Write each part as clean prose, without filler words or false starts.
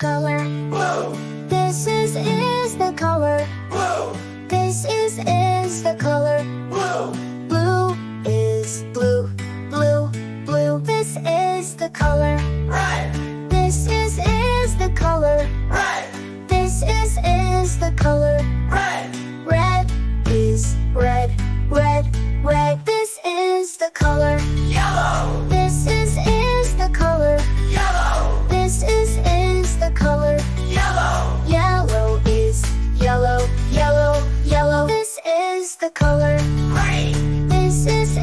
color blue. This is the color blue. This is the color blue. Blue is blue, blue, blue. This is the color red. This is the color red. This is the color red. Red is red, red, red. This is the color yellow. This is the color yellow. This is the color yellow. Yellow is yellow, yellow, yellow. This is the color green. This is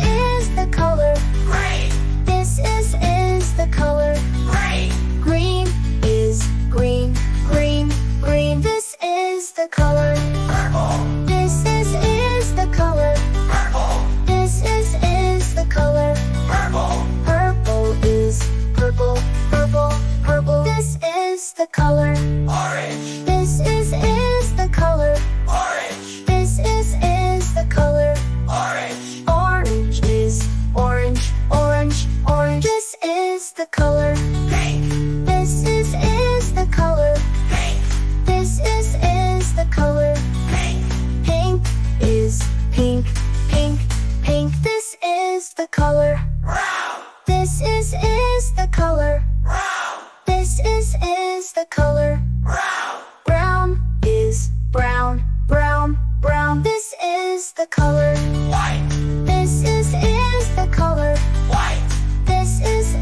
the color green. This is the color green. Green is green, green, green. This is the color purple. This is the color purple. This is the color purple. Purple is purple, purple, purple. This is the color orange. This is the color orange. This is the color orange. Orange is orange, orange, orange. This is the color pink. This is the color pink. This is the color pink. Pink is pink, pink, pink. This is the color brown. This is the color brown. This is the color brown. Brown is brown, brown, brown. This is the color white. This is the color white. This is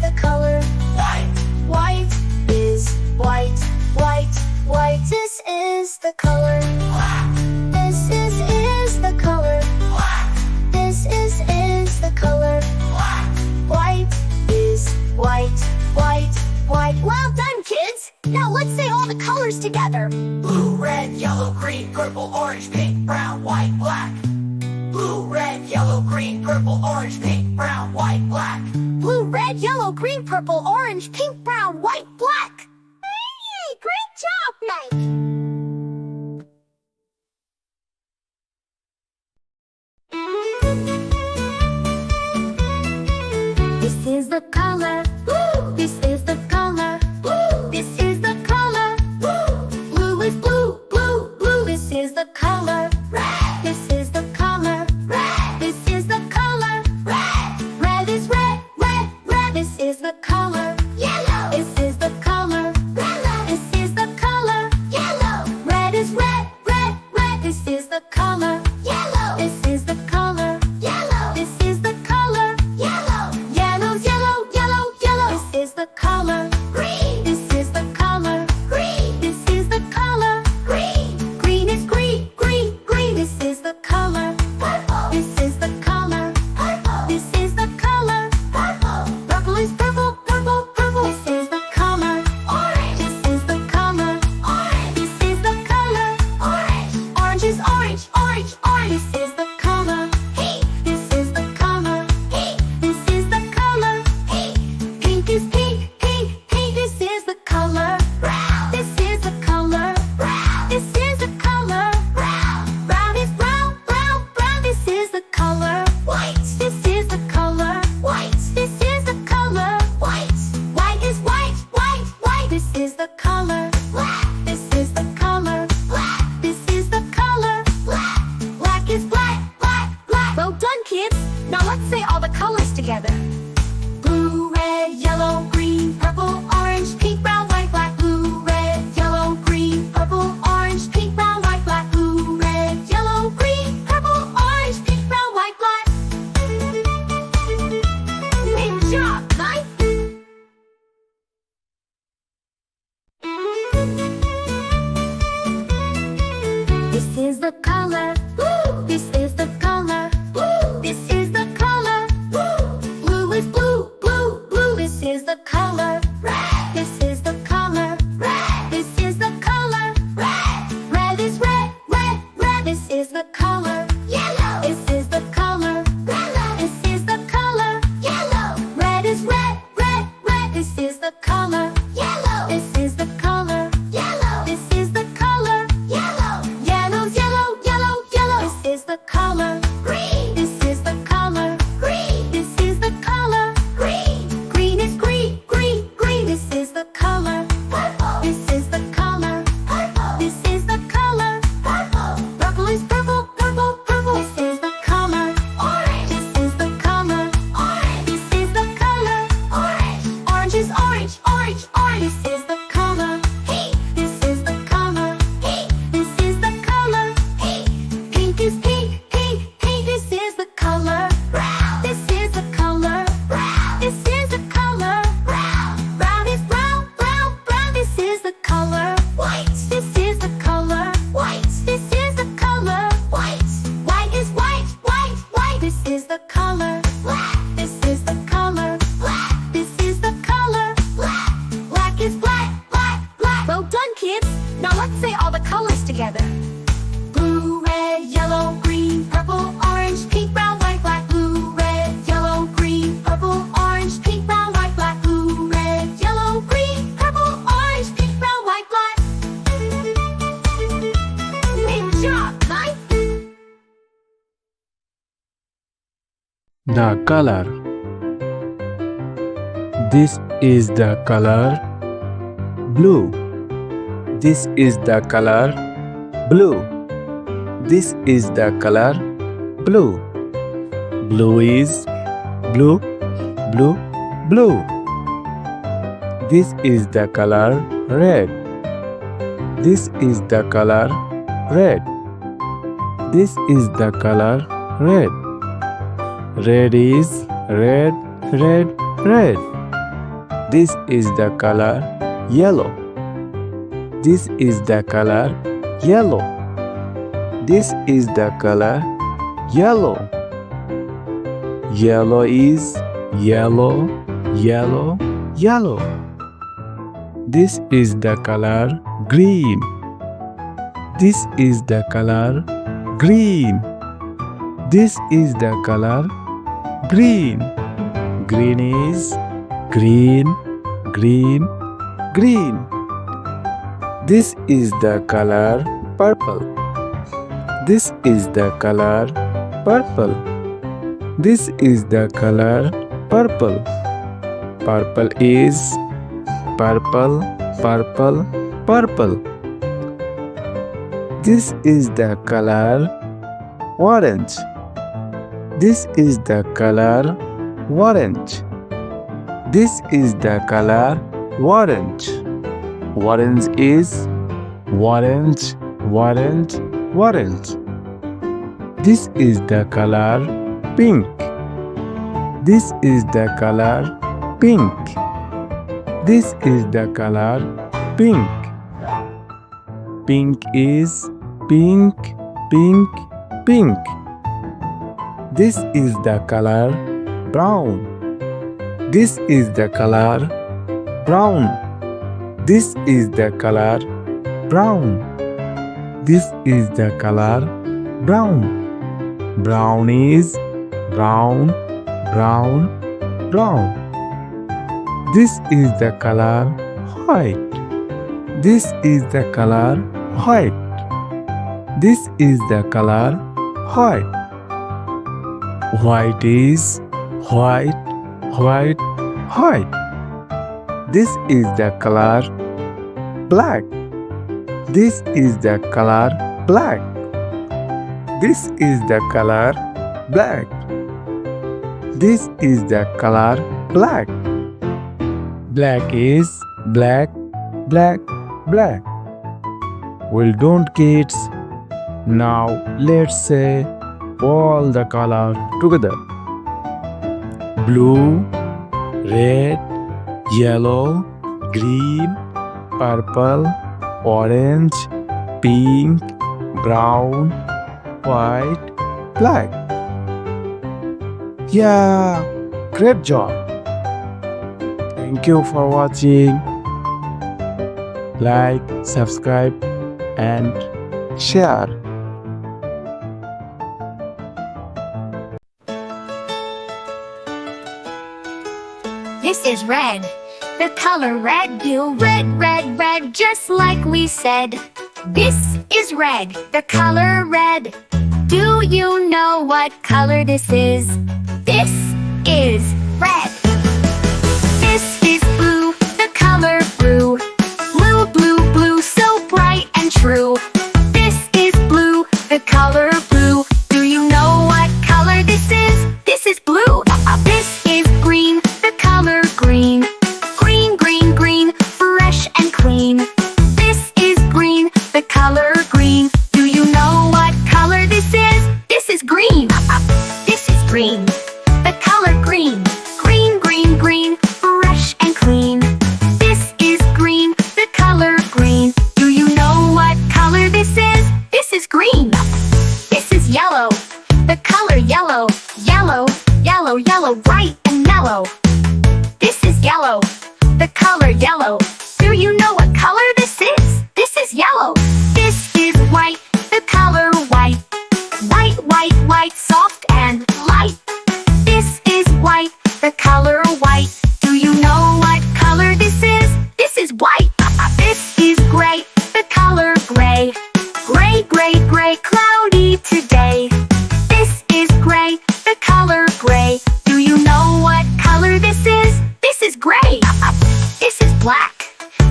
the color white. White is white, white, white. This is the color black. This is the color black. This is the color black. White is white, white, white. Well done, kids! Now let's say all the colors together. Blue, red, yellow, green, purple, orange, pink, brown, white, black. Blue, red, yellow, green, purple, orange, pink, brown, white, black. Blue, red, yellow, green, purple, orange, pink, brown, white, black. Hey, great job, Mike! This is the color. Blue. This is the color. Blue. This is the color. Blue. Blue is blue, blue, blue. This is the color. Red. This is the color. Red. This is the color. Red. Red is red, red, red. This is the color. Yellow. This is the color. Yellow. This is the color. Yellow. Red is red, red, red. This is the color. Yellow. This is the color. Yellow. This is the color. Yellow. Yellow's yellow, yellow. This is the color. This is the color. Black is black, black, black. Well done, kids. Now let's say all the colors together. Blue, red, yellow, green, purple, orange, pink, brown, white, black. Blue, red, yellow, green, purple, orange, pink, brown, white, black. Blue, red, yellow, green, purple, orange, pink, brown, white, black. Great job, guys. The color. This is the color blue. This is the color blue. This is the color blue. Blue is blue, blue, blue. This is the color red. This is the color red. This is the color red. Red is red, red, red. This is the color yellow. This is the color yellow. This is the color yellow. Yellow is yellow, yellow, yellow. This is the color green. This is the color green. This is the color green. Green is green, green, green. This is the color purple. This is the color purple. This is the color purple. Purple is purple, purple, purple. This is the color orange. This is the color orange. This is the color orange. Orange is orange, orange, orange. This is the color pink. This is the color pink. This is the color pink. Pink is pink, pink, pink. This is the color brown. This is the color brown. This is the color brown. This is the color brown. Brown is brown, brown, brown. This is the color white. This is the color white. This is the color white. White is white, white, white. This is the color black. This is the color black. This is the color black. This is the color black. Black is black, black, black. Well done, kids. Now let's say all the color together. Blue, red, yellow, green, purple, orange, pink, brown, white, black. Yeah, great job. Thank you for watching. Like, subscribe, and share. This is red. The color red, blue, red, red, red, just like we said. This is red. The color red. Do you know what color this is? This is red. This is blue. The color blue. Blue, blue, blue, so bright and true. This is blue. The color blue. Do you know what color this is? This is blue. This is green. The color green. Green, green, green, fresh and clean. This is green. The color green. Do you know what color this is? This is green. This is green. The color green. Green, green, green, fresh and clean. This is green. The color green. Do you know what color this is? This is green. This is yellow. The color yellow. Yellow, yellow, yellow. yellow, bright and mellow. This is yellow, the color yellow. Do you know what color this is? This is yellow. This is white, the color white. White, white, white, soft and light. This is white, the color white. Do you know what color this is? This is white. This is gray, the color gray. Gray, gray, gray, cloudy today. This is gray, the color gray. Do you know what color this is? This is gray. This is black,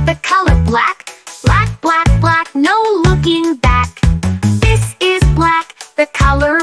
the color black. Black, black, black, no looking back. This is black, the color